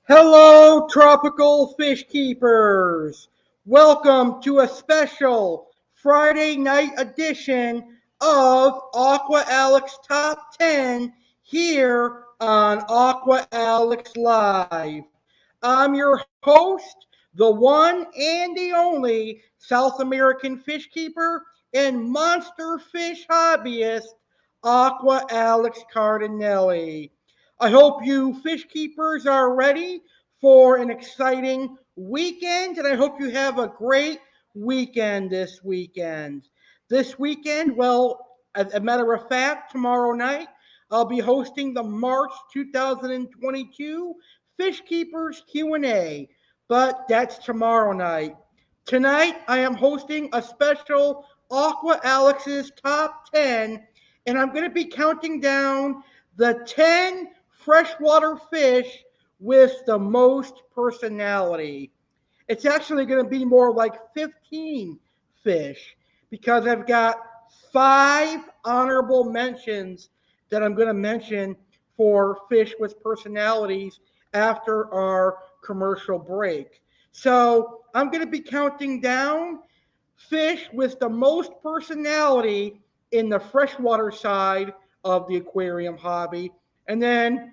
Hello, tropical fish keepers. Welcome to a special Friday night edition of Aqua Alex Top 10 here on Aqua Alex Live. I'm your host, the one and the only South American fish keeper and monster fish hobbyist, Aqua Alex Cardinale. I hope you fish keepers are ready for an exciting weekend, and I hope you have a great weekend this weekend. This weekend, well, as a matter of fact, tomorrow night, I'll be hosting the March 2022 Fish Keepers Q&A, but that's tomorrow night. Tonight, I am hosting a special Aqua Alex's Top 10, and I'm going to be counting down the 10 freshwater fish with the most personality. It's actually going to be more like 15 fish because I've got 5 honorable mentions that I'm going to mention for fish with personalities after our commercial break. So I'm going to be counting down fish with the most personality in the freshwater side of the aquarium hobby. And then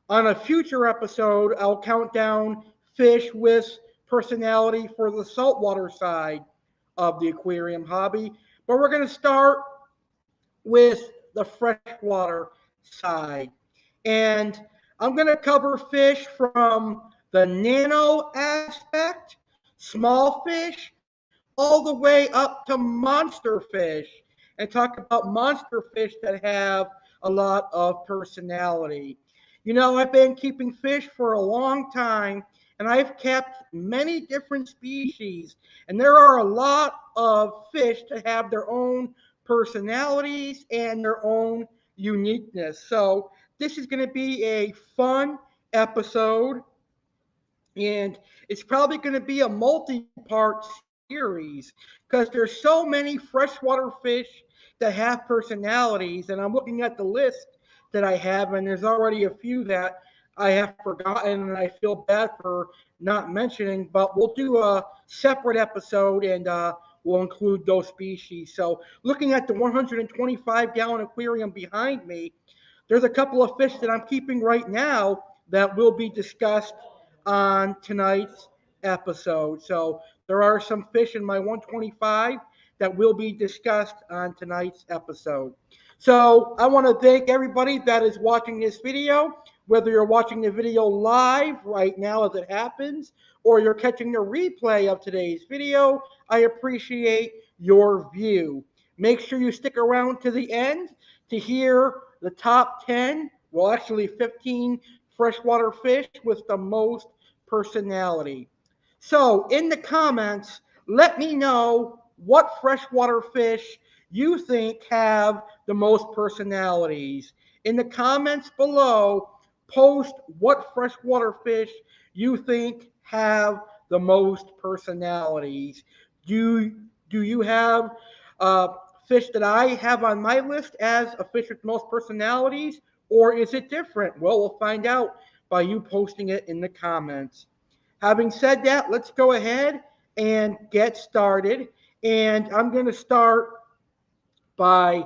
on a future episode, I'll count down fish with personality for the saltwater side of the aquarium hobby. But we're going to start with the freshwater side. And I'm going to cover fish from the nano aspect, small fish, all the way up to monster fish, and talk about monster fish that have a lot of personality. You know, I've been keeping fish for a long time, and I've kept many different species, and there are a lot of fish that have their own personalities and their own uniqueness. So this is going to be a fun episode, and it's probably going to be a multi-part series because there's so many freshwater fish that have personalities, and I'm looking at the list that I have, and there's already a few that I have forgotten, and I feel bad for not mentioning, but we'll do a separate episode, and we'll include those species. So looking at the 125-gallon aquarium behind me, there's a couple of fish that I'm keeping right now that will be discussed on tonight's episode. So there are some fish in my 125 that will be discussed on tonight's episode. So I want to thank everybody that is watching this video, whether you're watching the video live right now as it happens, or you're catching the replay of today's video. I appreciate your view. Make sure you stick around to the end to hear the top 10, well, actually 15 freshwater fish with the most personality. So, in the comments, let me know what freshwater fish you think have the most personalities. In the comments below, post what freshwater fish you think have the most personalities. Do, do you have fish that I have on my list as a fish with most personalities, or is it different? Well, we'll find out by you posting it in the comments. Having said that, let's go ahead and get started. And I'm going to start by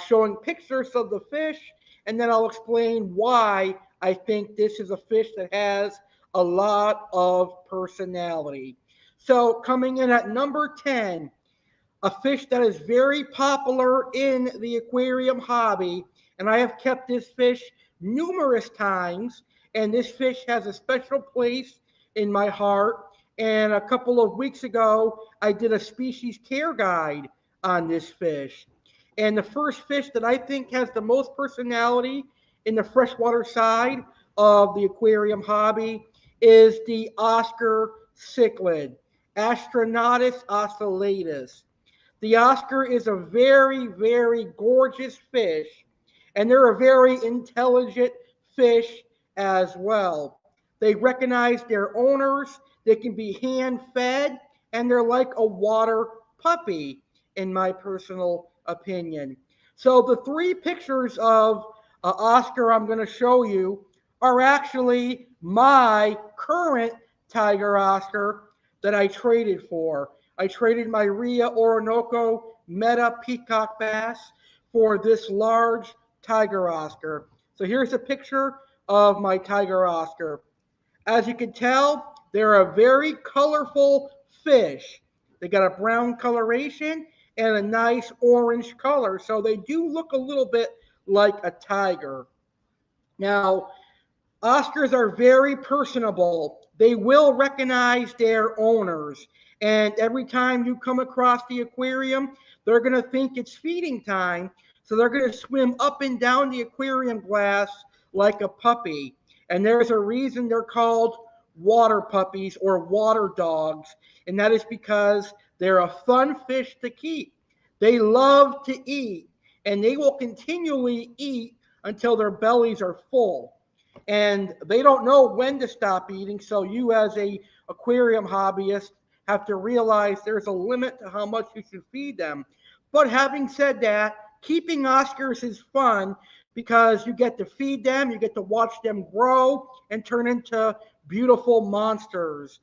showing pictures of the fish, and then I'll explain why I think this is a fish that has a lot of personality. So, coming in at number 10, a fish that is very popular in the aquarium hobby, and I have kept this fish numerous times, and this fish has a special place in my heart. And a couple of weeks ago, I did a species care guide on this fish. And the first fish that I think has the most personality in the freshwater side of the aquarium hobby is the Oscar Cichlid, Astronautus oscillatus. The Oscar is a very, very gorgeous fish, and they're a very intelligent fish as well. They recognize their owners, they can be hand fed, and they're like a water puppy, in my personal opinion. So, the three pictures of Oscar I'm going to show you are actually my current tiger Oscar that I traded for. I traded my Ria Orinoco Meta Peacock Bass for this large tiger Oscar. So here's a picture of my tiger Oscar. As you can tell, they're a very colorful fish. They got a brown coloration and a nice orange color, so they do look a little bit like a tiger. Now, Oscars are very personable. They will recognize their owners. And every time you come across the aquarium, they're going to think it's feeding time. So they're going to swim up and down the aquarium glass like a puppy. And there's a reason they're called water puppies or water dogs. And that is because they're a fun fish to keep. They love to eat, and they will continually eat until their bellies are full, and they don't know when to stop eating. So you, as a aquarium hobbyist, have to realize there's a limit to how much you should feed them. But having said that, keeping Oscars is fun because you get to feed them, you get to watch them grow and turn into beautiful monsters.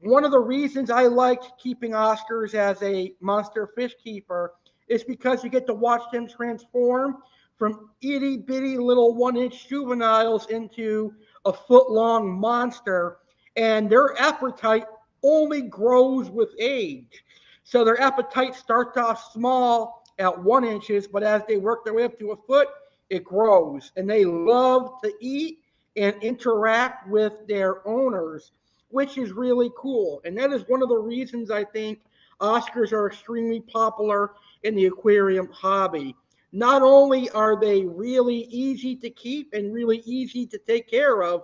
One of the reasons I liked keeping Oscars as a monster fish keeper is because you get to watch them transform from itty bitty little 1-inch juveniles into a foot long monster, and their appetite only grows with age. So their appetite starts off small at 1 inches, but as they work their way up to a foot, it grows, and they love to eat and interact with their owners, which is really cool. And that is one of the reasons I think Oscars are extremely popular in the aquarium hobby. Not only are they really easy to keep and really easy to take care of,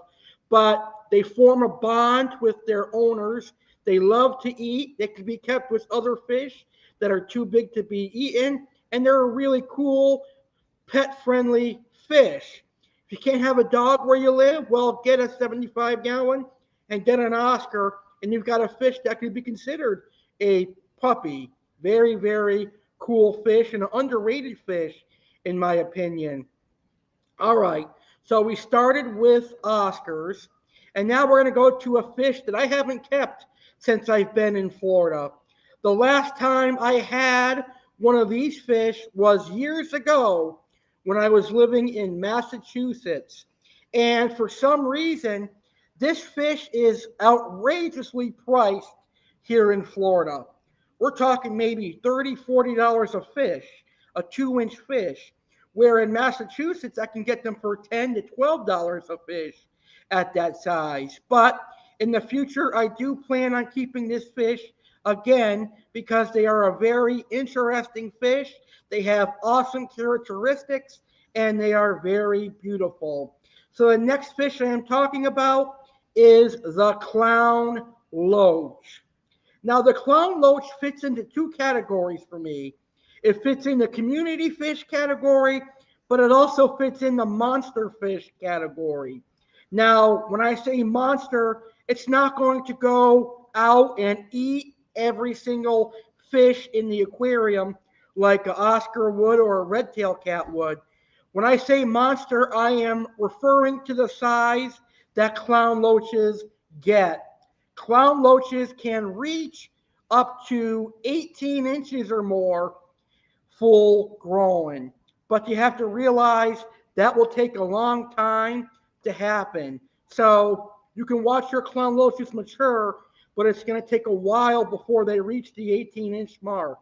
but they form a bond with their owners. They love to eat. They can be kept with other fish that are too big to be eaten. And they're a really cool, pet-friendly fish. If you can't have a dog where you live, well, get a 75-gallon and get an Oscar, and you've got a fish that could be considered a puppy. Very, very cool fish and an underrated fish, in my opinion. All right, so we started with Oscars, and now we're going to go to a fish that I haven't kept since I've been in Florida. The last time I had one of these fish was years ago when I was living in Massachusetts. And for some reason, this fish is outrageously priced here in Florida. We're talking maybe $30, $40 a fish, a 2-inch fish, where in Massachusetts, I can get them for $10 to $12 a fish at that size. But in the future, I do plan on keeping this fish again because they are a very interesting fish. They have awesome characteristics, and they are very beautiful. So the next fish I am talking about is the clown loach. Now, the clown loach fits into two categories for me. It fits in the community fish category, but it also fits in the monster fish category. Now, when I say monster, it's not going to go out and eat every single fish in the aquarium like an Oscar would or a red-tailed cat would. When I say monster, I am referring to the size that clown loaches get. Clown loaches can reach up to 18 inches or more full grown. But you have to realize that will take a long time to happen. So you can watch your clown loaches mature, but it's going to take a while before they reach the 18-inch mark.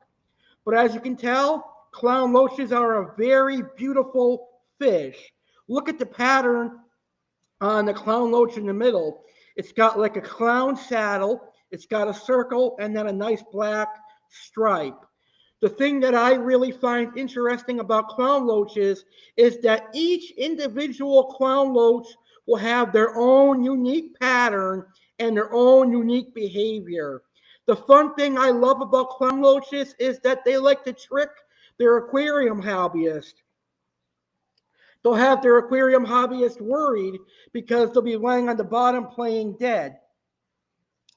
But as you can tell, clown loaches are a very beautiful fish. Look at the pattern on the clown loach in the middle. It's got like a clown saddle. It's got a circle and then a nice black stripe. The thing that I really find interesting about clown loaches is that each individual clown loach will have their own unique pattern and their own unique behavior. The fun thing I love about clown loaches is that they like to trick their aquarium hobbyist. They'll have their aquarium hobbyist worried because they'll be laying on the bottom playing dead.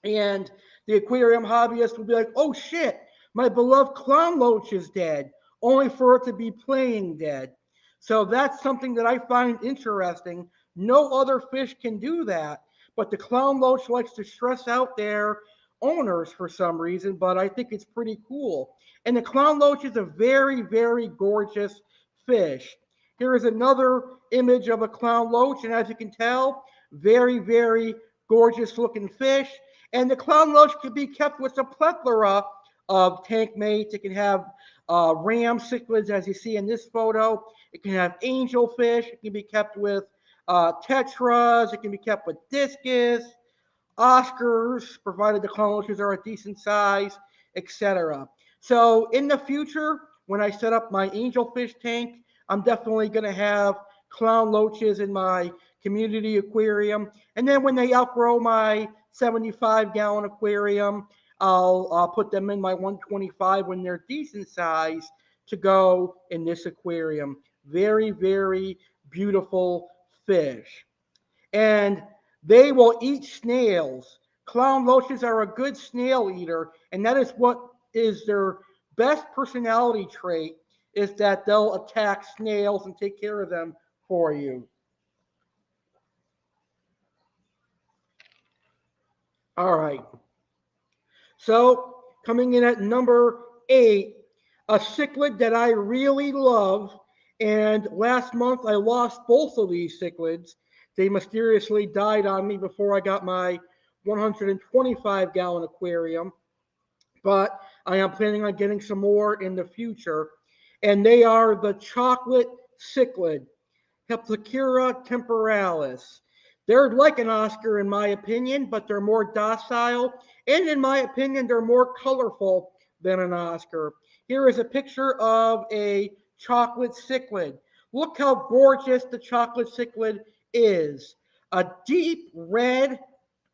And the aquarium hobbyist will be like, oh shit, my beloved clown loach is dead, only for it to be playing dead. So that's something that I find interesting. No other fish can do that. But the clown loach likes to stress out their owners for some reason, but I think it's pretty cool. And the clown loach is a very, very gorgeous fish. Here is another image of a clown loach, and as you can tell, very, very gorgeous looking fish. And the clown loach can be kept with a plethora of tank mates. It can have ram cichlids, as you see in this photo. It can have angelfish. It can be kept with tetras. It can be kept with discus, Oscars, provided the clown loaches are a decent size, etc. So in the future, when I set up my angelfish tank, I'm definitely going to have clown loaches in my community aquarium. And then when they outgrow my 75-gallon aquarium, I'll put them in my 125 when they're decent size to go in this aquarium. Very, very beautiful fish. And they will eat snails. Clown loaches are a good snail eater, and that is what is their best personality trait, is that they'll attack snails and take care of them for you. All right. So coming in at number 8, a cichlid that I really love, and last month I lost both of these cichlids. They mysteriously died on me before I got my 125-gallon aquarium, but I am planning on getting some more in the future. And they are the chocolate cichlid, Heplicura temporalis. They're like an Oscar in my opinion, but they're more docile, and in my opinion, they're more colorful than an Oscar. Here is a picture of a chocolate cichlid. Look how gorgeous the chocolate cichlid is. A deep red,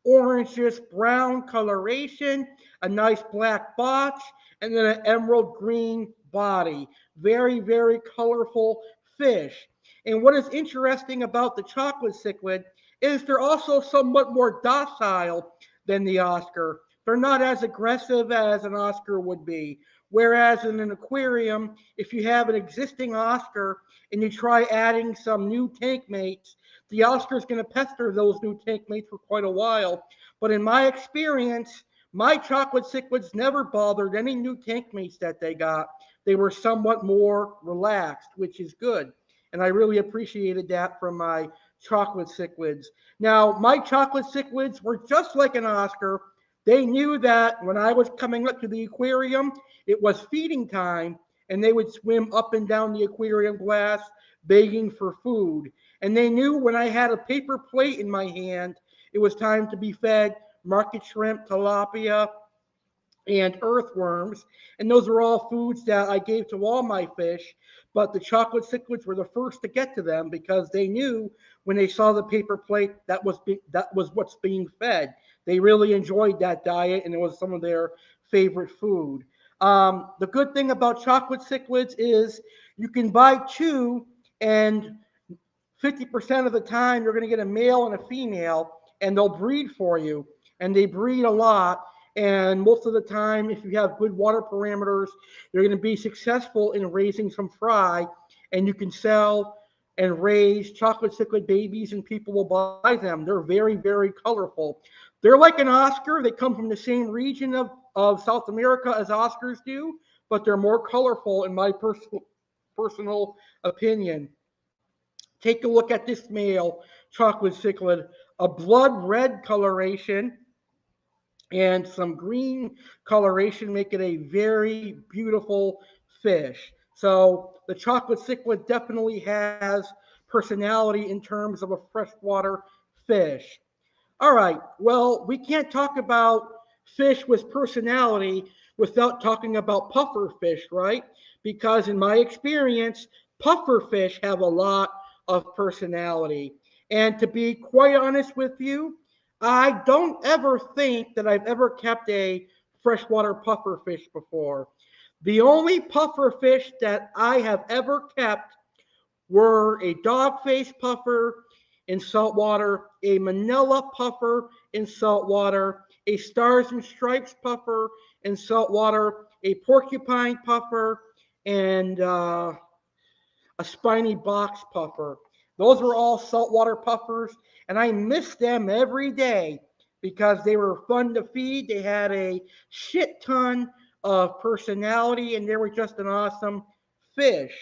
orangish brown coloration, a nice black botch, and then an emerald green body. Very, very colorful fish. And what is interesting about the chocolate cichlid is they're also somewhat more docile than the Oscar. They're not as aggressive as an Oscar would be. Whereas in an aquarium, if you have an existing Oscar and you try adding some new tank mates, the Oscar is going to pester those new tank mates for quite a while. But in my experience, my chocolate cichlids never bothered any new tank mates that they got. They were somewhat more relaxed, which is good. And I really appreciated that from my chocolate cichlids. Now, my chocolate cichlids were just like an Oscar. They knew that when I was coming up to the aquarium, it was feeding time, and they would swim up and down the aquarium glass begging for food. And they knew when I had a paper plate in my hand, it was time to be fed market shrimp, tilapia, and earthworms. And those were all foods that I gave to all my fish. But the chocolate cichlids were the first to get to them because they knew when they saw the paper plate that was what's being fed. They really enjoyed that diet, and it was some of their favorite food. The good thing about chocolate cichlids is you can buy two, and 50% of the time you're going to get a male and a female, and they'll breed for you. And they breed a lot. And most of the time, if you have good water parameters, you're going to be successful in raising some fry, and you can sell and raise chocolate cichlid babies, and people will buy them. They're very, very colorful. They're like an Oscar. They come from the same region of South America as Oscars do, but they're more colorful in my personal opinion. Take a look at this male chocolate cichlid, a blood red coloration and some green coloration make it a very beautiful fish. So the chocolate cichlid definitely has personality in terms of a freshwater fish. All right, well, we can't talk about fish with personality without talking about puffer fish, right? Because in my experience, puffer fish have a lot of personality. And to be quite honest with you, I don't ever think that I've ever kept a freshwater puffer fish before. The only puffer fish that I have ever kept were a dogface puffer in saltwater, a manila puffer in saltwater, a stars and stripes puffer in saltwater, a porcupine puffer, and a spiny box puffer. Those were all saltwater puffers, and I miss them every day because they were fun to feed. They had a shit ton of personality, and they were just an awesome fish.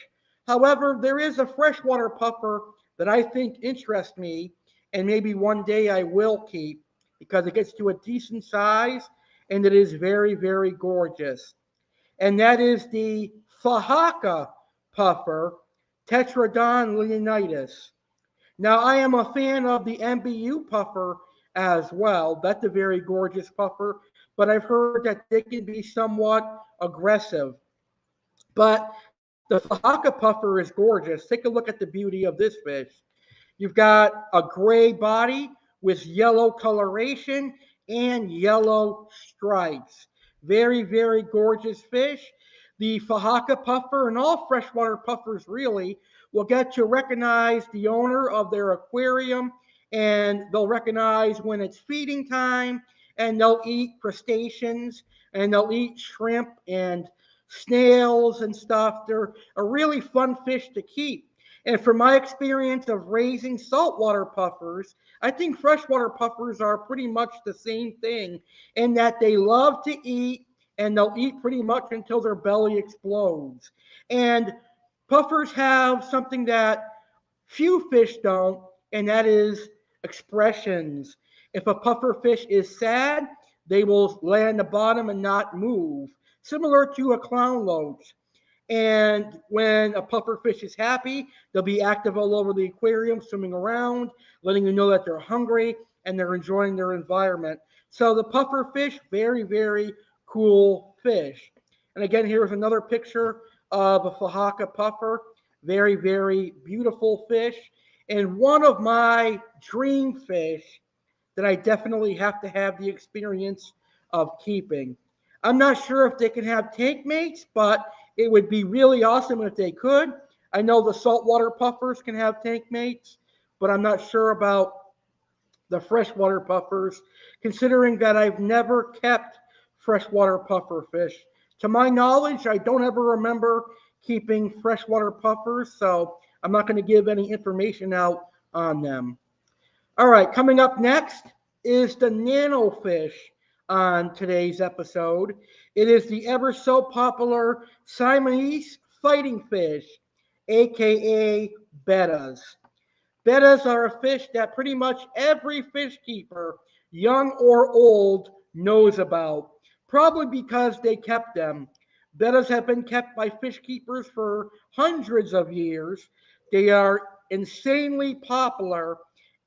However, there is a freshwater puffer that I think interests me, and maybe one day I will keep because it gets to a decent size and it is very, very gorgeous. And that is the Fahaka puffer, Tetradon leonidas. Now, I am a fan of the MBU puffer as well. That's a very gorgeous puffer, but I've heard that they can be somewhat aggressive. But the Fahaka puffer is gorgeous. Take a look at the beauty of this fish. You've got a gray body with yellow coloration and yellow stripes. Very, very gorgeous fish. The Fahaka puffer and all freshwater puffers really will get to recognize the owner of their aquarium, and they'll recognize when it's feeding time, and they'll eat crustaceans and they'll eat shrimp and snails and stuff. They're a really fun fish to keep. And from my experience of raising saltwater puffers, I think freshwater puffers are pretty much the same thing in that they love to eat and they'll eat pretty much until their belly explodes. And puffers have something that few fish don't, and that is expressions. If a puffer fish is sad, they will lay on the bottom and not move, similar to a clown loach. And when a puffer fish is happy, they'll be active all over the aquarium, swimming around, letting you know that they're hungry and they're enjoying their environment. So the puffer fish, very, very cool fish. And again, here's another picture of a Fahaka puffer. Very, very beautiful fish. And one of my dream fish that I definitely have to have the experience of keeping. I'm not sure if they can have tank mates, but it would be really awesome if they could. I know the saltwater puffers can have tank mates, but I'm not sure about the freshwater puffers, considering that I've never kept freshwater puffer fish. To my knowledge, I don't ever remember keeping freshwater puffers, so I'm not going to give any information out on them. All right, coming up next is the Nano fish on today's episode. It is the ever so popular Siamese fighting fish, aka Bettas. Bettas are a fish that pretty much every fish keeper, young or old, knows about, probably because they kept them. Bettas have been kept by fish keepers for hundreds of years. They are insanely popular.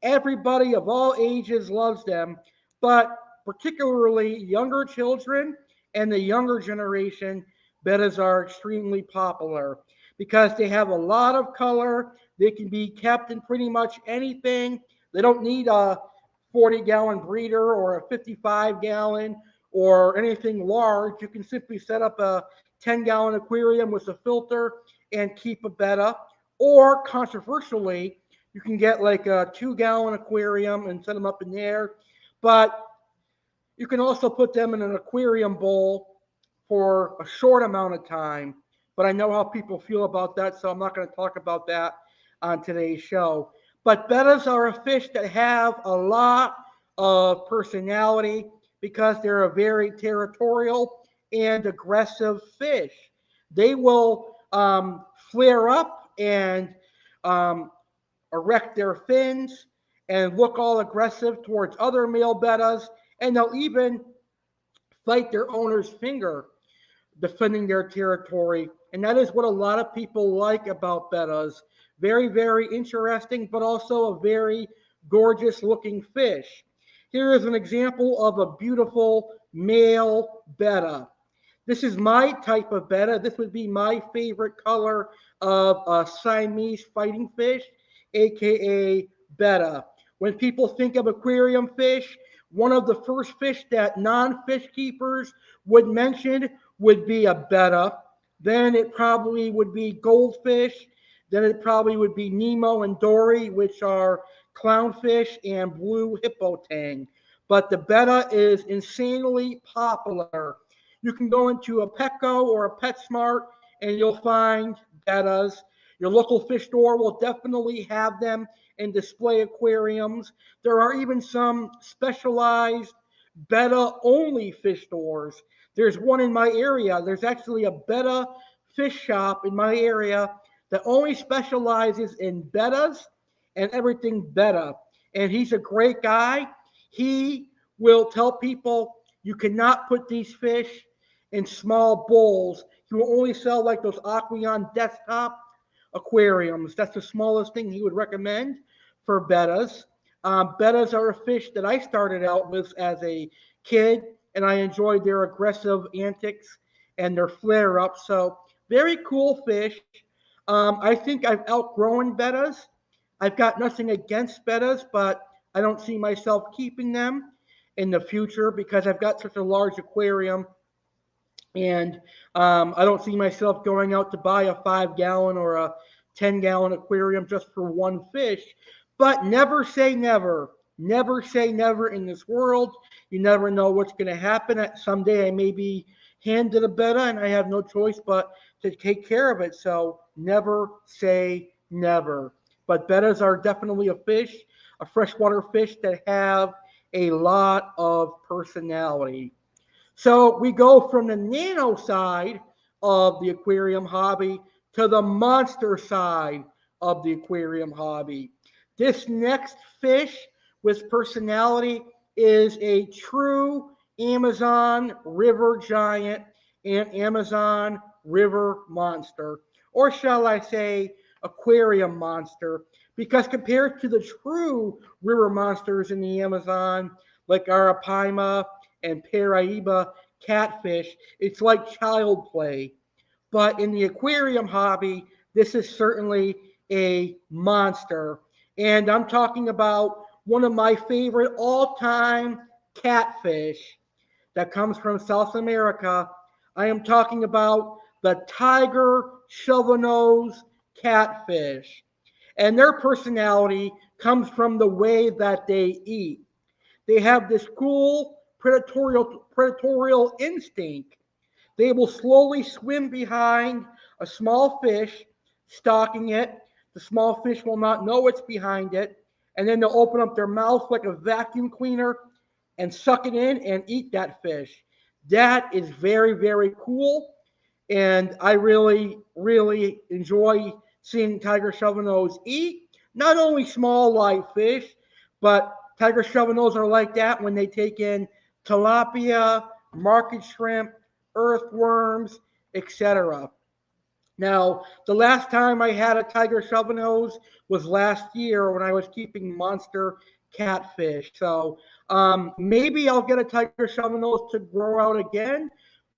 Everybody of all ages loves them, but particularly younger children and the younger generation, Bettas are extremely popular because they have a lot of color. They can be kept in pretty much anything. They don't need a 40-gallon breeder or a 55-gallon or anything large. You can simply set up a 10-gallon aquarium with a filter and keep a betta. Or controversially, you can get like a 2-gallon aquarium and set them up in there. But you can also put them in an aquarium bowl for a short amount of time. But I know how people feel about that, so I'm not going to talk about that on today's show. But bettas are a fish that have a lot of personality because they're a very territorial and aggressive fish. They will flare up and um, erect their fins and look all aggressive towards other male bettas, and they'll even fight their owner's finger defending their territory. And that is what a lot of people like about bettas. Very, very interesting, but also a very gorgeous looking fish. Here is an example of a beautiful male betta. This is my type of betta. This would be my favorite color of a Siamese fighting fish, aka betta. When people think of aquarium fish, one of the first fish that non-fish keepers would mention would be a betta. Then it probably would be goldfish. Then it probably would be Nemo and Dory, which are clownfish, and blue hippo tang. But the betta is insanely popular. You can go into a Petco or a PetSmart and you'll find bettas. Your local fish store will definitely have them in display aquariums. There are even some specialized betta only fish stores. There's one in my area. There's actually a betta fish shop in my area that only specializes in bettas and everything betta. And he's a great guy. He will tell people you cannot put these fish in small bowls. He will only sell like those Aquarium desktop aquariums. That's the smallest thing he would recommend for bettas. Bettas are a fish that I started out with as a kid, and I enjoyed their aggressive antics and their flare ups. So, very cool fish. I think I've outgrown bettas. I've got nothing against bettas, but I don't see myself keeping them in the future because I've got such a large aquarium, and I don't see myself going out to buy a 5 gallon or a 10 gallon aquarium just for one fish. But never say never. Never say never in this world. You never know what's going to happen. Someday I may be handed a betta and I have no choice but to take care of it. So never say never. But bettas are definitely a fish, a freshwater fish that have a lot of personality. So we go from the nano side of the aquarium hobby to the monster side of the aquarium hobby. This next fish with personality is a true Amazon River giant and Amazon River monster, or shall I say aquarium monster, because compared to the true river monsters in the Amazon, like Arapaima and Paraiba catfish, it's like child play. But in the aquarium hobby, this is certainly a monster. And I'm talking about one of my favorite all time catfish that comes from South America. I am talking about the tiger shovelnose catfish. And their personality comes from the way that they eat. They have this cool predatorial instinct. They will slowly swim behind a small fish, stalking it. The small fish will not know it's behind it. And then they'll open up their mouth like a vacuum cleaner and suck it in and eat that fish. That is very, very cool. And I really, really enjoy seeing tiger shovelnose eat not only small live fish, but tiger shovelnose are like that when they take in tilapia, market shrimp, earthworms, etc. Now, the last time I had a tiger shovelnose was last year when I was keeping monster catfish. So maybe I'll get a tiger shovelnose to grow out again,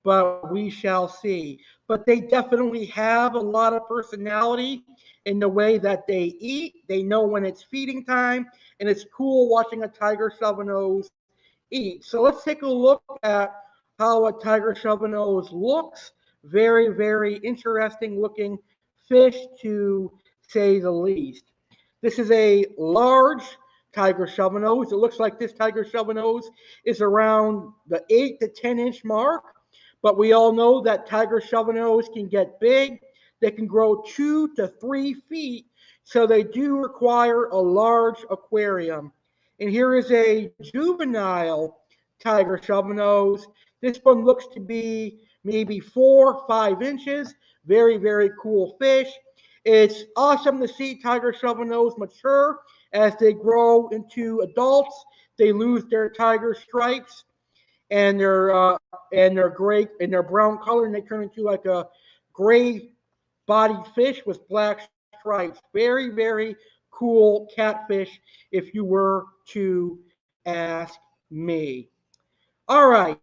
but we shall see. But they definitely have a lot of personality in the way that they eat. They know when it's feeding time, and it's cool watching a tiger shovelnose eat. So let's take a look at how a tiger shovelnose looks. Very, very interesting looking fish to say the least. This is a large tiger shovelnose. It looks like this tiger shovelnose is around the 8 to 10 inch mark, but we all know that tiger shovelnose can get big. They can grow 2 to 3 feet, so they do require a large aquarium. And here is a juvenile tiger shovelnose. This one looks to be maybe 4 or 5 inches. Very, very cool fish. It's awesome to see tiger shovelnose mature as they grow into adults. They lose their tiger stripes and their gray and their brown color, and they turn into like a gray bodied fish with black stripes. Very, very cool catfish, if you were to ask me. All right.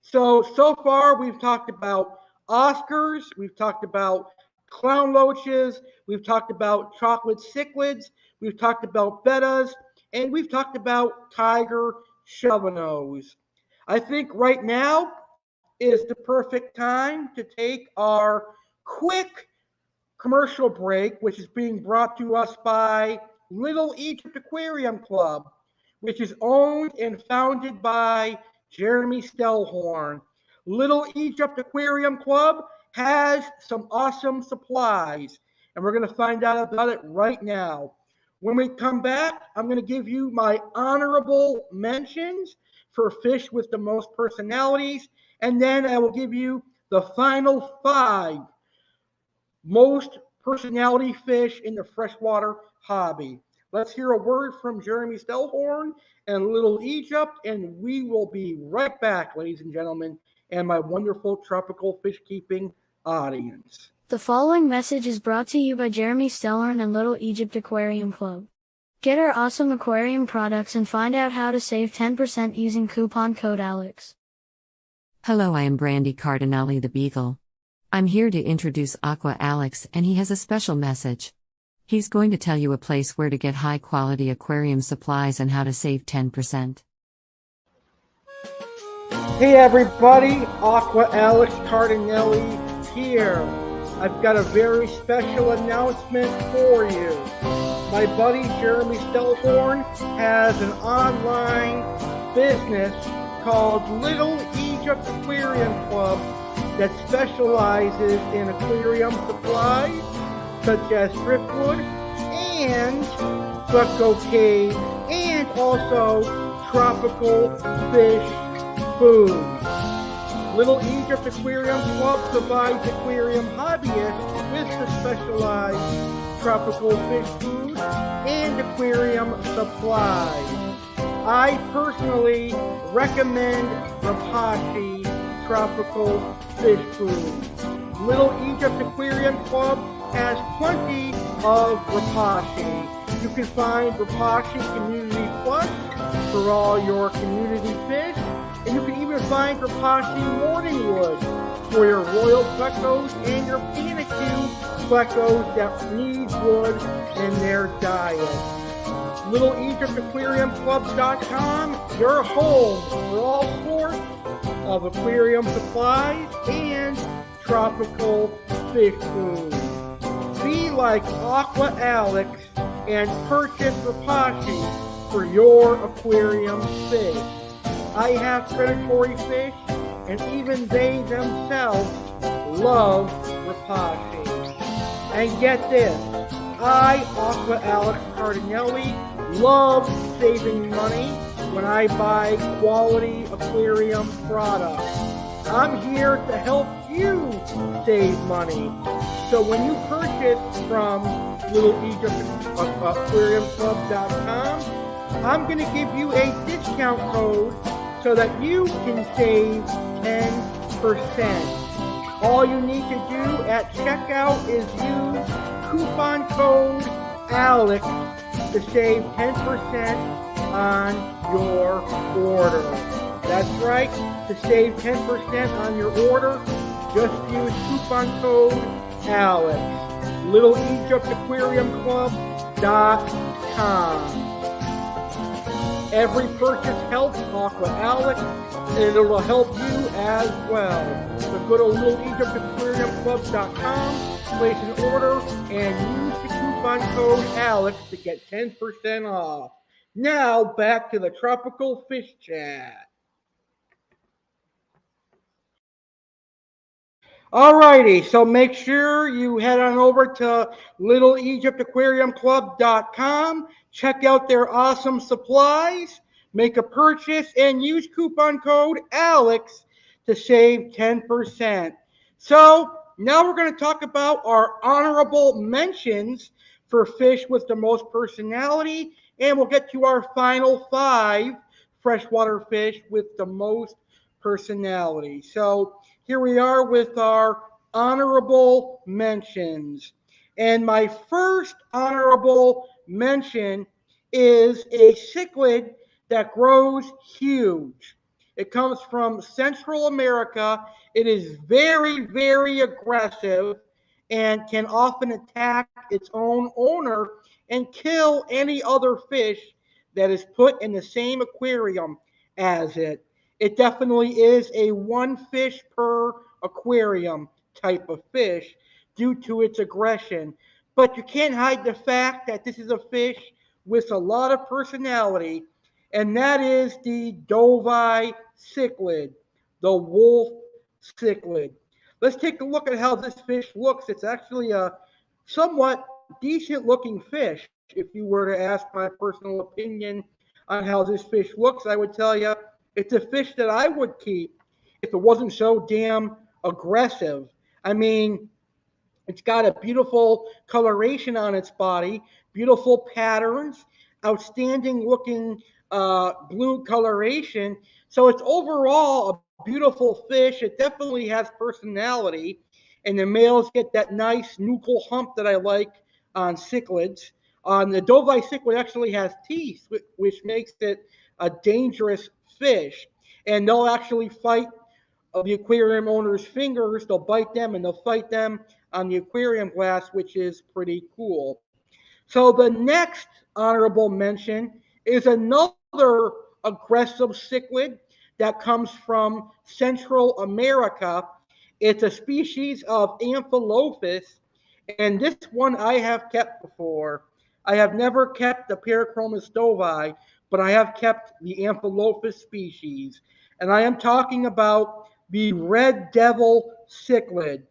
So far we've talked about Oscars, we've talked about clown loaches, we've talked about chocolate cichlids, we've talked about bettas, and we've talked about tiger shovelnose. I think right now is the perfect time to take our quick commercial break, which is being brought to us by Little Egypt Aquarium Club, which is owned and founded by Jeremy Stellhorn. Little Egypt Aquarium Club has some awesome supplies. and we're going to find out about it right now. When we come back, I'm going to give you my honorable mentions for fish with the most personalities, and then I will give you the final 5 most personality fish in the freshwater hobby. Let's hear a word from Jeremy Stellhorn and Little Egypt, and we will be right back, ladies and gentlemen, and my wonderful tropical fish keeping audience. The following message is brought to you by Jeremy Stellhorn and Little Egypt Aquarium Club. Get our awesome aquarium products and find out how to save 10% using coupon code ALEX. Hello, I am Brandy Cardinale the Beagle. I'm here to introduce Aqua Alex, and he has a special message. He's going to tell you a place where to get high-quality aquarium supplies and how to save 10%. Hey everybody, Aqua Alex Cardinale here. I've got a very special announcement for you. My buddy Jeremy Stellhorn has an online business called Little Egypt Aquarium Club that specializes in aquarium supplies such as driftwood and Bucko Cave and also tropical fish food. Little Egypt Aquarium Club provides aquarium hobbyists with the specialized tropical fish food and aquarium supplies. I personally recommend Rapashi tropical fish food. Little Egypt Aquarium Club has plenty of Rapashi. You can find Rapashi Community Plus for all your community fish, and you can even find Rapashi Morningwood for your royal geckos and your panicu geckos that need wood in their diet. LittleEgyptAquariumClub.com, your home for all sorts of aquarium supplies and tropical fish food. Be like Aqua Alex and purchase Rapashi for your aquarium fish. I have predatory fish, and even they themselves love Rapashi. And get this, I, Aqua Alex Cardinale, love saving money when I buy quality aquarium products. I'm here to help you save money. So when you purchase from LittleEgyptAquariumClub.com, I'm going to give you a discount code so that you can save 10%. All you need to do at checkout is use coupon code ALEX to save 10% on your order. That's right, to save 10% on your order, just use coupon code ALEX. LittleEgyptAquariumClub.com. Every purchase helps Aqua Alex, and it'll help you as well. So go to LittleEgyptAquariumClub.com, place an order, and use the coupon code ALEX to get 10% off. Now, back to the tropical fish chat. Alrighty, so make sure you head on over to LittleEgyptAquariumClub.com, check out their awesome supplies, make a purchase, and use coupon code ALEX to save 10%. So now we're going to talk about our honorable mentions for fish with the most personality, and we'll get to our final 5 freshwater fish with the most personality. So here we are with our honorable mentions. And my first honorable mention is a cichlid that grows huge. It comes from Central America. It is very, very aggressive and can often attack its own owner and kill any other fish that is put in the same aquarium as it. It definitely is a one fish per aquarium type of fish due to its aggression. But you can't hide the fact that this is a fish with a lot of personality, and that is the Dovii cichlid, the wolf cichlid. Let's take a look at how this fish looks. It's actually a somewhat decent looking fish. If you were to ask my personal opinion on how this fish looks, I would tell you it's a fish that I would keep if it wasn't so damn aggressive. I mean, it's got a beautiful coloration on its body, beautiful patterns, outstanding looking blue coloration. So it's overall a beautiful fish. It definitely has personality. And the males get that nice nuchal hump that I like on cichlids. The Dovai cichlid actually has teeth, which makes it a dangerous fish. And they'll actually fight of the aquarium owner's fingers. They'll bite them and they'll fight them on the aquarium glass, which is pretty cool. So the next honorable mention is another aggressive cichlid that comes from Central America. It's a species of Amphilophus, and this one I have kept before. I have never kept the Parachromis dovi, but I have kept the Amphilophus species. And I am talking about the red devil cichlid.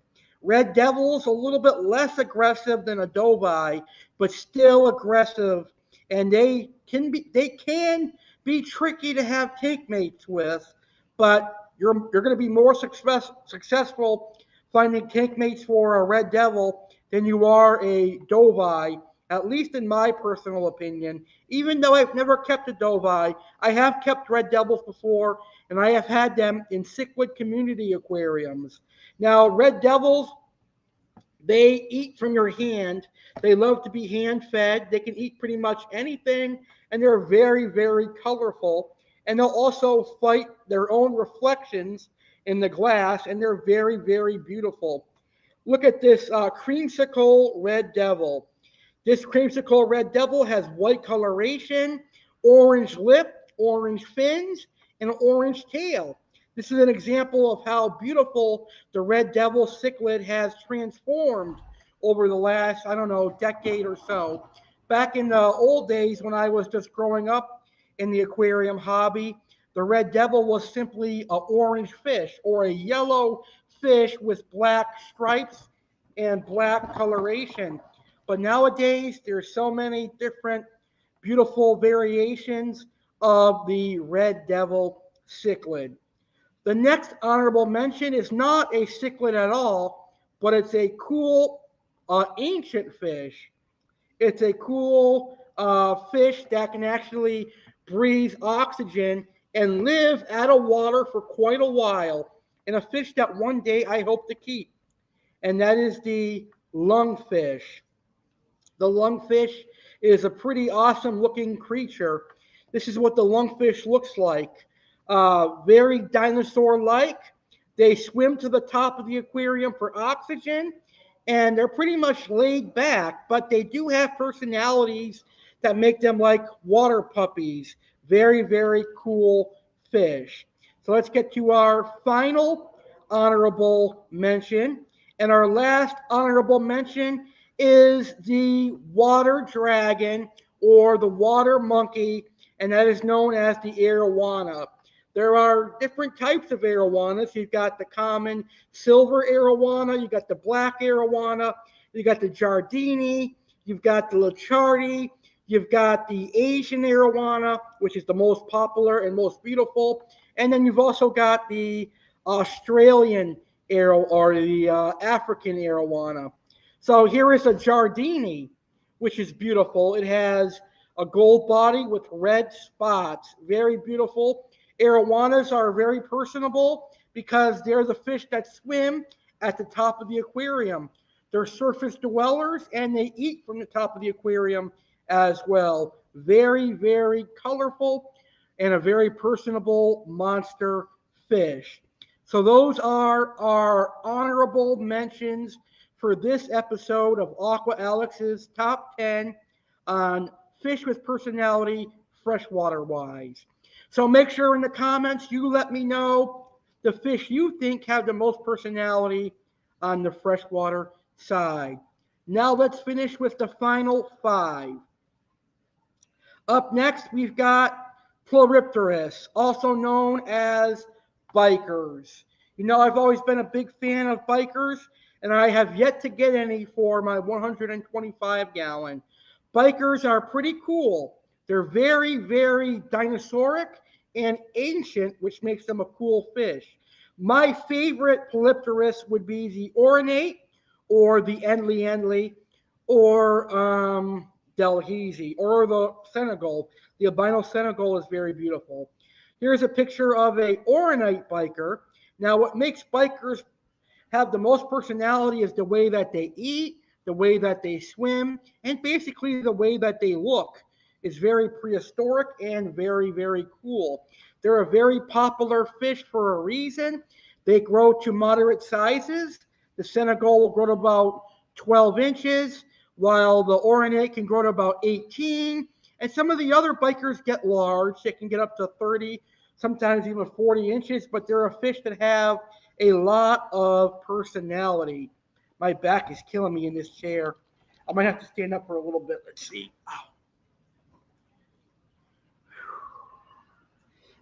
Red devil's a little bit less aggressive than a dovi, but still aggressive, and they can be tricky to have take mates with, but you're going to be more successful finding take mates for a red devil than you are a dovi, at least in my personal opinion. Even though I've never kept a dovi, I have kept red devils before, and I have had them in cichlid community aquariums. Now, red devils, they eat from your hand. They love to be hand fed. They can eat pretty much anything, and they're very, very colorful. And they'll also fight their own reflections in the glass, and they're very, very beautiful. Look at this creamsicle red devil. This creamsicle red devil has white coloration, orange lip, orange fins, and an orange tail. This is an example of how beautiful the red devil cichlid has transformed over the last, I don't know, decade or so. Back in the old days when I was just growing up in the aquarium hobby, the red devil was simply an orange fish or a yellow fish with black stripes and black coloration. But nowadays, there's so many different beautiful variations of the red devil cichlid. The next honorable mention is not a cichlid at all, but it's a cool ancient fish. It's a cool fish that can actually breathe oxygen and live out of water for quite a while, and a fish that one day I hope to keep, and that is the lungfish. The lungfish is a pretty awesome looking creature. This is what the lungfish looks like. Very dinosaur like. They swim to the top of the aquarium for oxygen, and they're pretty much laid back, but they do have personalities that make them like water puppies. Very, very cool fish. So let's get to our final honorable mention. And our last honorable mention is the water dragon or the water monkey, and that is known as the arowana. There are different types of arowanas. You've got the common silver arowana, you've got the black arowana, you've got the Jardini, you've got the Lichardi, you've got the Asian arowana, which is the most popular and most beautiful, and then you've also got the Australian or the African arowana. So here is a Jardini, which is beautiful. It has a gold body with red spots. Very beautiful. Arowanas are very personable because they're the fish that swim at the top of the aquarium. They're surface dwellers and they eat from the top of the aquarium as well. Very, very colorful and a very personable monster fish. So those are our honorable mentions for this episode of Aqua Alex's Top 10 on fish with personality freshwater wise. So make sure in the comments you let me know the fish you think have the most personality on the freshwater side. Now let's finish with the final 5. Up next, we've got Pleuropterus, also known as bikers. You know, I've always been a big fan of bikers and I have yet to get any for my 125 gallon. Bikers are pretty cool. They're very, very dinosauric and ancient, which makes them a cool fish. My favorite polypterus would be the ornate or the endly, or Delhaize, or the Senegal. The albino Senegal is very beautiful. Here's a picture of a ornate biker. Now, what makes bikers have the most personality is the way that they eat, the way that they swim, and basically the way that they look. Is very prehistoric and very, very cool. They're a very popular fish for a reason. They grow to moderate sizes. The Senegal will grow to about 12 inches, while the ornate can grow to about 18. And some of the other bikers get large. They can get up to 30, sometimes even 40 inches, but they're a fish that have a lot of personality. My back is killing me in this chair. I might have to stand up for a little bit. Let's see. Ow.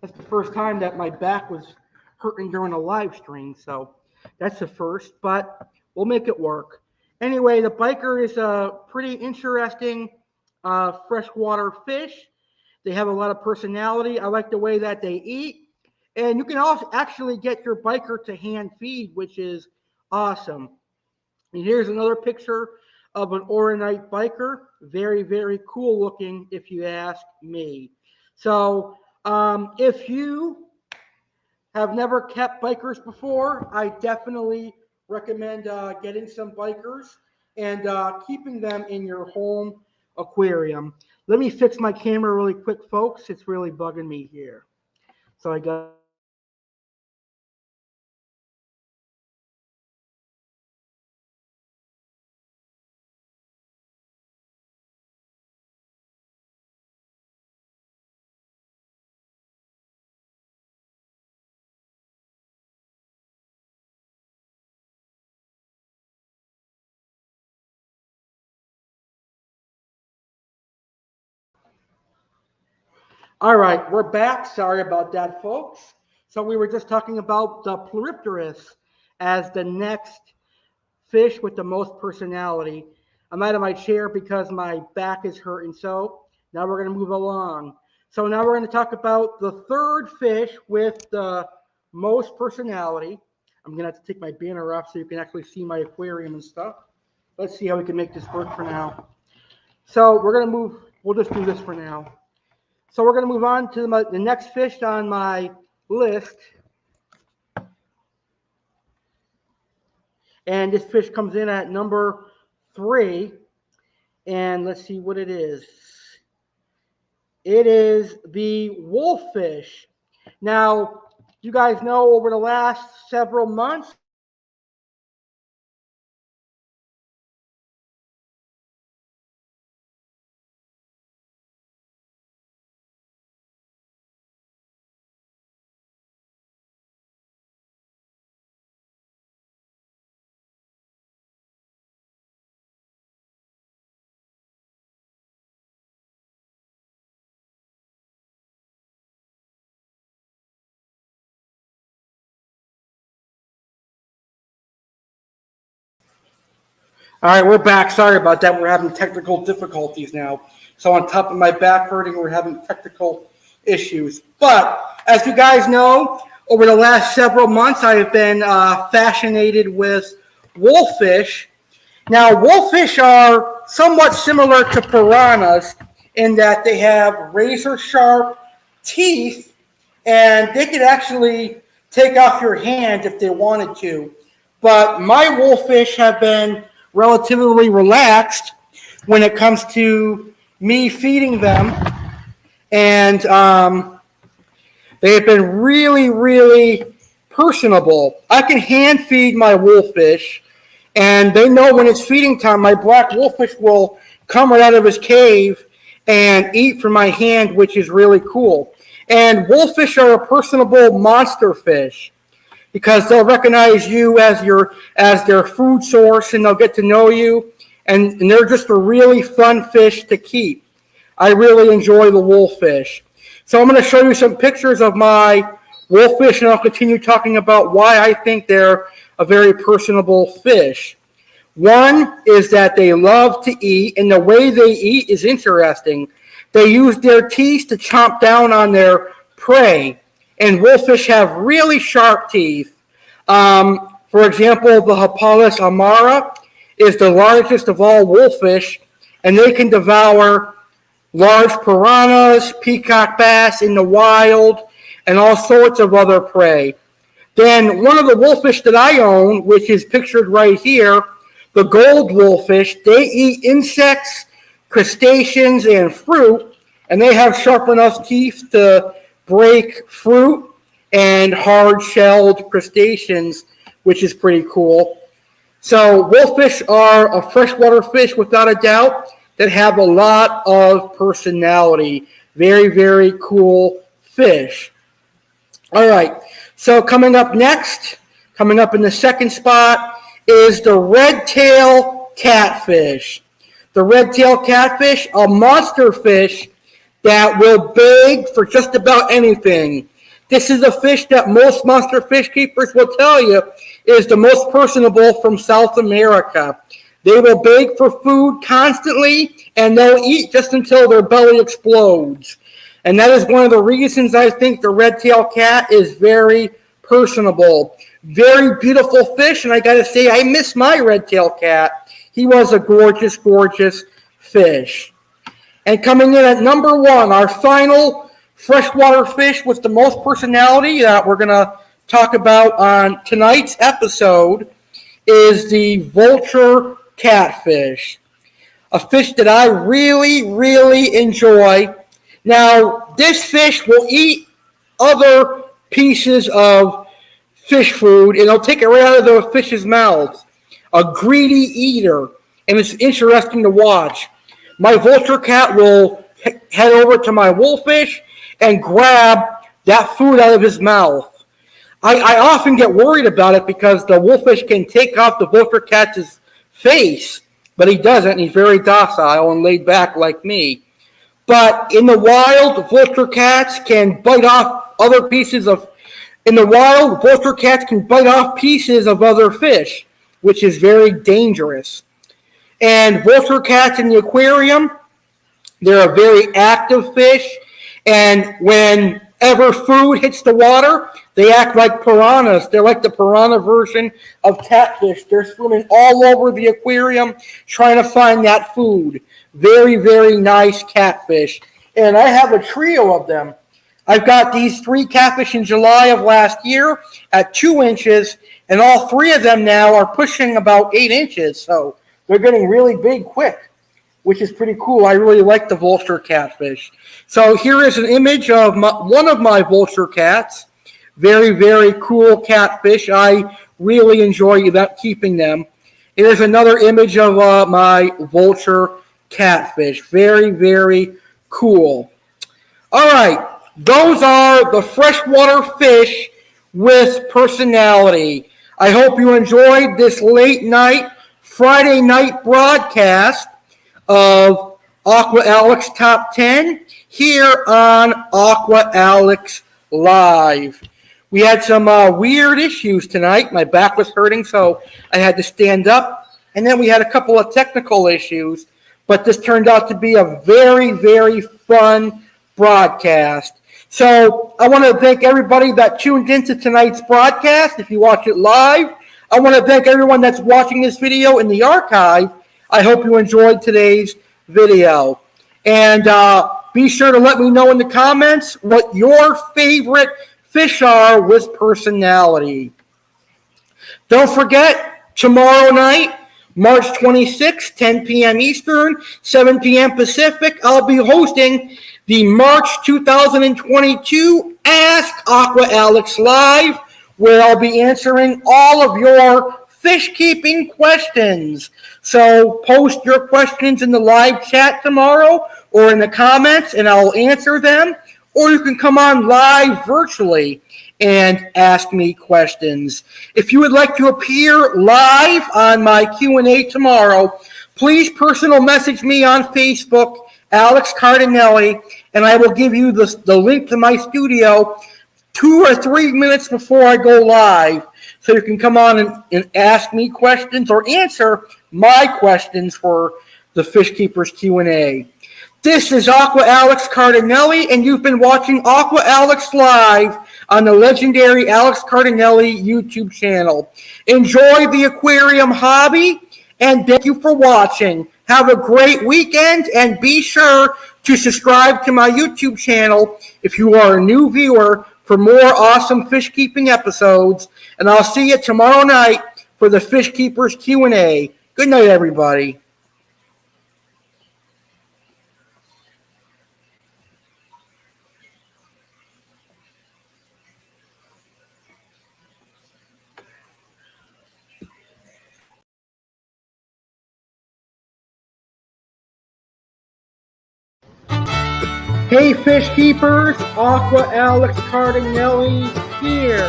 That's the first time that my back was hurting during a live stream, so that's the first, but we'll make it work. Anyway, the biker is a pretty interesting freshwater fish. They have a lot of personality. I like the way that they eat. And you can also actually get your biker to hand feed, which is awesome. And here's another picture of an ornate biker. Very, very cool looking, if you ask me. So if you have never kept bikers before, I definitely recommend getting some bikers and keeping them in your home aquarium. Let me fix my camera really quick, folks. It's really bugging me here. So I got... All right, we're back. Sorry about that, folks. So we were just talking about the Pleuropterus as the next fish with the most personality. I'm out of my chair because my back is hurting. So now we're going to move along. So now we're going to talk about the third fish with the most personality. I'm going to have to take my banner off so you can actually see my aquarium and stuff. Let's see how we can make this work for now. So we're going to move. We'll just do this for now. So we're going to move on to the next fish on my list. And this fish comes in at number 3. And let's see what it is. It is the wolffish. Now, you guys know over the last several months, all right, we're back. Sorry about that. We're having technical difficulties now. So on top of my back hurting, we're having technical issues. But as you guys know, over the last several months, I have been fascinated with wolffish. Now, wolffish are somewhat similar to piranhas in that they have razor-sharp teeth, and they could actually take off your hand if they wanted to. But my wolffish have been relatively relaxed when it comes to me feeding them, and they have been really, really personable. I can hand feed my wolffish, and they know when it's feeding time. My black wolffish will come right out of his cave and eat from my hand, which is really cool. And wolffish are a personable monster fish, because they'll recognize you as their food source, and they'll get to know you, and they're just a really fun fish to keep. I really enjoy the wolffish. So I'm going to show you some pictures of my wolffish, and I'll continue talking about why I think they're a very personable fish. One is that they love to eat, and the way they eat is interesting. They use their teeth to chomp down on their prey, and wolffish have really sharp teeth. For example, the Hippolytus amara is the largest of all wolffish, and they can devour large piranhas, peacock bass in the wild, and all sorts of other prey. Then one of the wolffish that I own, which is pictured right here, the gold wolffish, they eat insects, crustaceans, and fruit, and they have sharp enough teeth to break fruit and hard-shelled crustaceans, which is pretty cool. So wolffish are a freshwater fish without a doubt that have a lot of personality. Very, very cool fish. All right, so coming up next, coming up in the second spot, is the red-tail catfish. The red-tail catfish, a monster fish that will beg for just about anything. This is a fish that most monster fish keepers will tell you is the most personable from South America. They will beg for food constantly, and they'll eat just until their belly explodes. And that is one of the reasons I think the red-tailed cat is very personable. Very beautiful fish, and I got to say, I miss my red-tailed cat. He was a gorgeous, gorgeous fish. And coming in at number one, our final freshwater fish with the most personality that we're going to talk about on tonight's episode is the vulture catfish, a fish that I really, really enjoy. Now, this fish will eat other pieces of fish food, and it'll take it right out of the fish's mouth. A greedy eater, and it's interesting to watch. My vulture cat will head over to my wolffish and grab that food out of his mouth. I often get worried about it because the wolffish can take off the vulture cat's face, but he doesn't, and he's very docile and laid back like me. But in the wild, vulture cats can bite off other pieces of vulture cats can bite off pieces of other fish, which is very dangerous. And vulture cats in the aquarium, they're a very active fish, and whenever food hits the water, they act like piranhas. They're like the piranha version of catfish. They're swimming all over the aquarium trying to find that food. Very, very nice catfish. And I have a trio of them. I've got these 3 catfish in July of last year at 2 inches, and all 3 of them now are pushing about 8 inches. So they're getting really big quick, which is pretty cool. I really like the vulture catfish. So here is an image of one of my vulture cats. Very, very cool catfish. I really enjoy keeping them. Here's another image of my vulture catfish. Very, very cool. All right. Those are the freshwater fish with personality. I hope you enjoyed this late night, Friday night broadcast of Aqua Alex Top 10 here on Aqua Alex Live. We had some weird issues tonight. My back was hurting, so I had to stand up. And then we had a couple of technical issues. But this turned out to be a very, very fun broadcast. So I want to thank everybody that tuned into tonight's broadcast. If you watch it live, I want to thank everyone that's watching this video in the archive. I hope you enjoyed today's video. And be sure to let me know in the comments what your favorite fish are with personality. Don't forget, tomorrow night, March 26th, 10 p.m. Eastern, 7 p.m. Pacific, I'll be hosting the March 2022 Ask Aqua Alex Live, where I'll be answering all of your fish keeping questions. So post your questions in the live chat tomorrow or in the comments, and I'll answer them. Or you can come on live virtually and ask me questions. If you would like to appear live on my Q&A tomorrow, please personal message me on Facebook, Alex Cardinale, and I will give you the link to my studio 2 or 3 minutes before I go live, so you can come on and ask me questions or answer my questions for the Fish Keepers Q&A. This is Aqua Alex Cardinale, and you've been watching Aqua Alex Live on the legendary Alex Cardinale YouTube channel. Enjoy the aquarium hobby, and thank you for watching. Have a great weekend, and be sure to subscribe to my YouTube channel if you are a new viewer for more awesome fish keeping episodes. And I'll see you tomorrow night for the Fish Keepers Q&A. Good night, everybody. Hey Fish Keepers, Aqua Alex Cardinale here,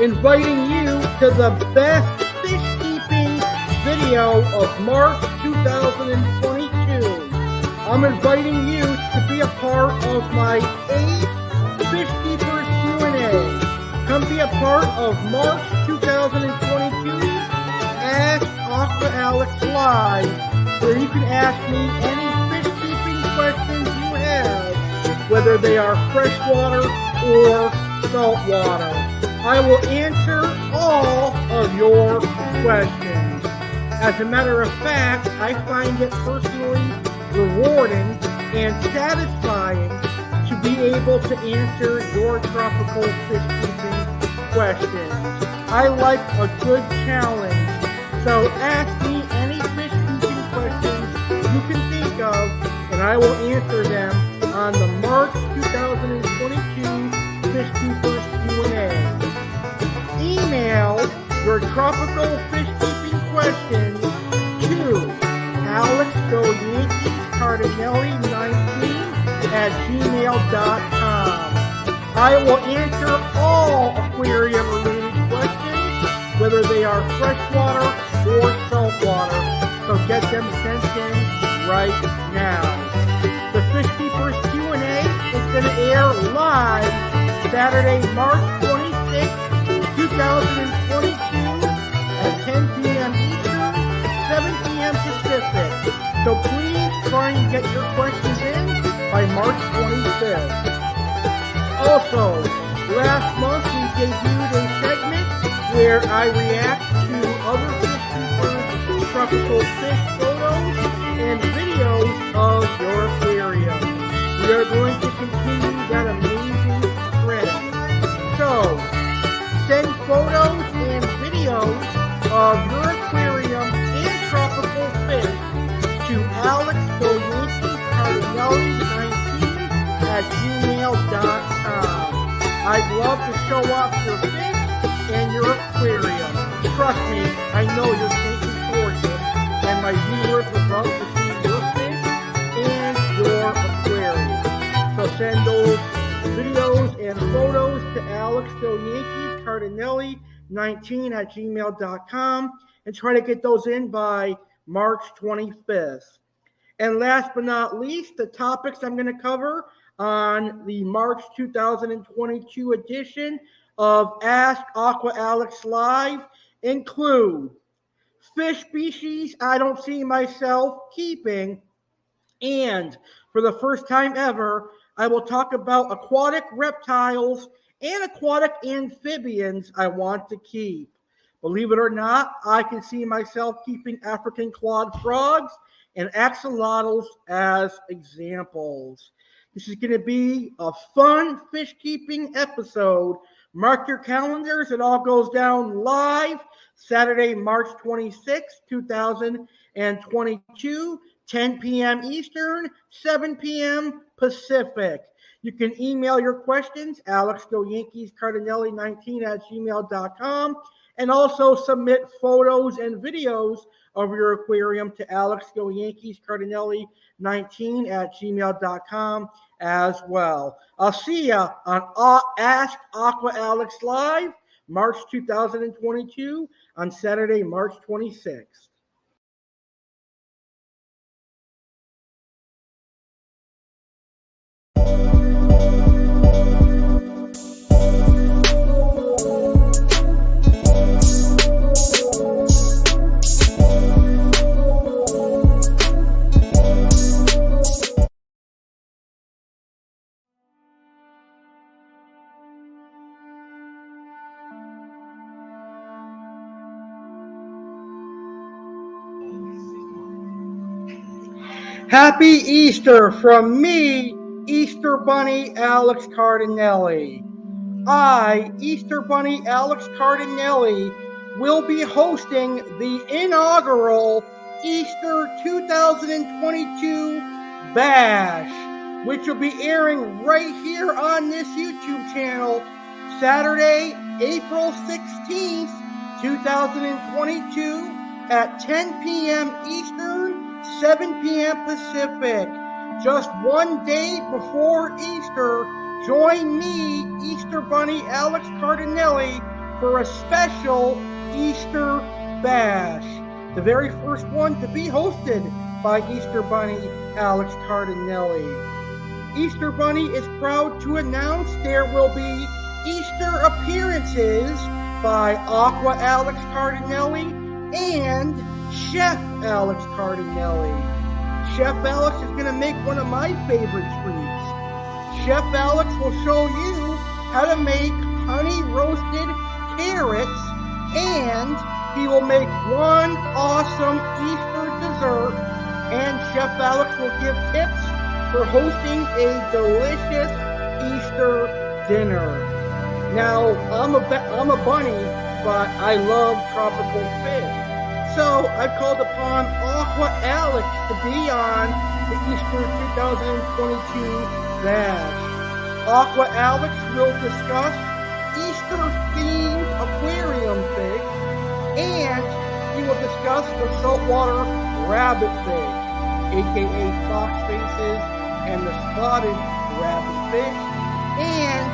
inviting you to the best fish keeping video of March 2022. I'm inviting you to be a part of my 8th Fish Keepers Q&A. Come be a part of March 2022 Ask Aqua Alex Live, where you can ask me any fish keeping questions you have, whether they are freshwater or saltwater. I will answer all of your questions. As a matter of fact, I find it personally rewarding and satisfying to be able to answer your tropical fish keeping questions. I like a good challenge, so ask me any fish keeping questions you can think of, and I will answer them on the March 2022 Fish Keepers Q&A. Email your tropical fish keeping questions to alexgoyankiescardinale19@gmail.com. I will answer all aquarium related questions, whether they are freshwater or saltwater, so get them sent in right now. The Fish Keepers Q&A is going to air live Saturday, March 26, 2022 at 10 p.m. Eastern, 7 p.m. Pacific. So please try and get your questions in by March 25th. Also, last month we debuted a segment where I react to other fish keepers' tropical fish photos and videos of your aquarium. We are going to continue that amazing trend. So, send photos and videos of your aquarium and tropical fish to alexgoyankiescardinale19@gmail.com. I'd love to show off your fish and your aquarium. Trust me, I know you're thinking towards it, and my viewers would love to see your fish and your aquarium. So send those videos and photos to alexgoyankiescardinale19@gmail.com and try to get those in by March 25th. And last but not least, the topics I'm going to cover on the March 2022 edition of Ask Aqua Alex Live include fish species I don't see myself keeping, and for the first time ever, I will talk about aquatic reptiles and aquatic amphibians I want to keep. Believe it or not, I can see myself keeping African clawed frogs and axolotls as examples. This is going to be a fun fish keeping episode. Mark your calendars. It all goes down live Saturday, March 26, 2022, 10 p.m. Eastern, 7 p.m. Pacific. You can email your questions, alexgoyankiescardinale19@gmail.com, and also submit photos and videos of your aquarium to alexgoyankiescardinale19@gmail.com as well. I'll see you on Ask Aqua Alex Live, March 2022 on Saturday, March 26th. Happy Easter from me, Easter Bunny Alex Cardinale. I, Easter Bunny Alex Cardinale, will be hosting the inaugural Easter 2022 Bash, which will be airing right here on this YouTube channel Saturday, April 16th, 2022 at 10 p.m. Eastern, 7 p.m. Pacific. Just one day before Easter, join me, Easter Bunny Alex Cardinale, for a special Easter Bash. The very first one to be hosted by Easter Bunny Alex Cardinale. Easter Bunny is proud to announce there will be Easter appearances by Aqua Alex Cardinale and Chef Alex Cardinale. Chef Alex is going to make one of my favorite treats. Chef Alex will show you how to make honey roasted carrots, and he will make one awesome Easter dessert, and Chef Alex will give tips for hosting a delicious Easter dinner. Now, I'm a bunny, but I love tropical fish. So I've called upon Aqua Alex to be on the Easter 2022 Bash. Aqua Alex will discuss Easter-themed aquarium fish, and he will discuss the saltwater rabbit fish, aka fox faces and the spotted rabbit fish, and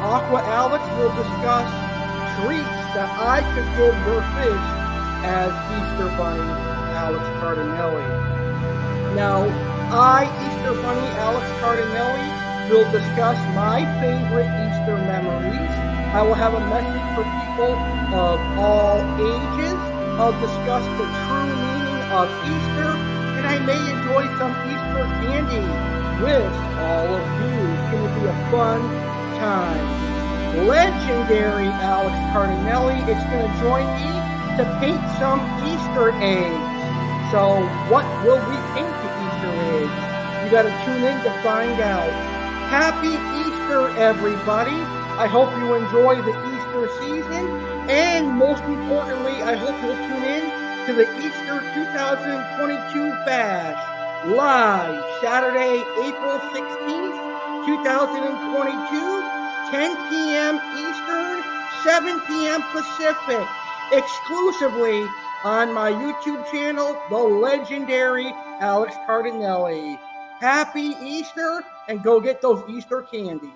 Aqua Alex will discuss treats that I could give your fish as Easter Bunny Alex Cardinale. Now, I, Easter Bunny Alex Cardinale, will discuss my favorite Easter memories. I will have a message for people of all ages. I'll discuss the true meaning of Easter, and I may enjoy some Easter candy with all of you. It's going to be a fun time. Legendary Alex Cardinale is going to join me to paint some Easter eggs. So what will we paint the Easter eggs? You got to tune in to find out. Happy Easter, everybody. I hope you enjoy the Easter season, and most importantly, I hope you'll tune in to the Easter 2022 Bash, live Saturday, April 16th, 2022, 10 p.m. Eastern, 7 p.m. Pacific, exclusively on my YouTube channel, the legendary Alex Cardinale. Happy Easter, and go get those Easter candies.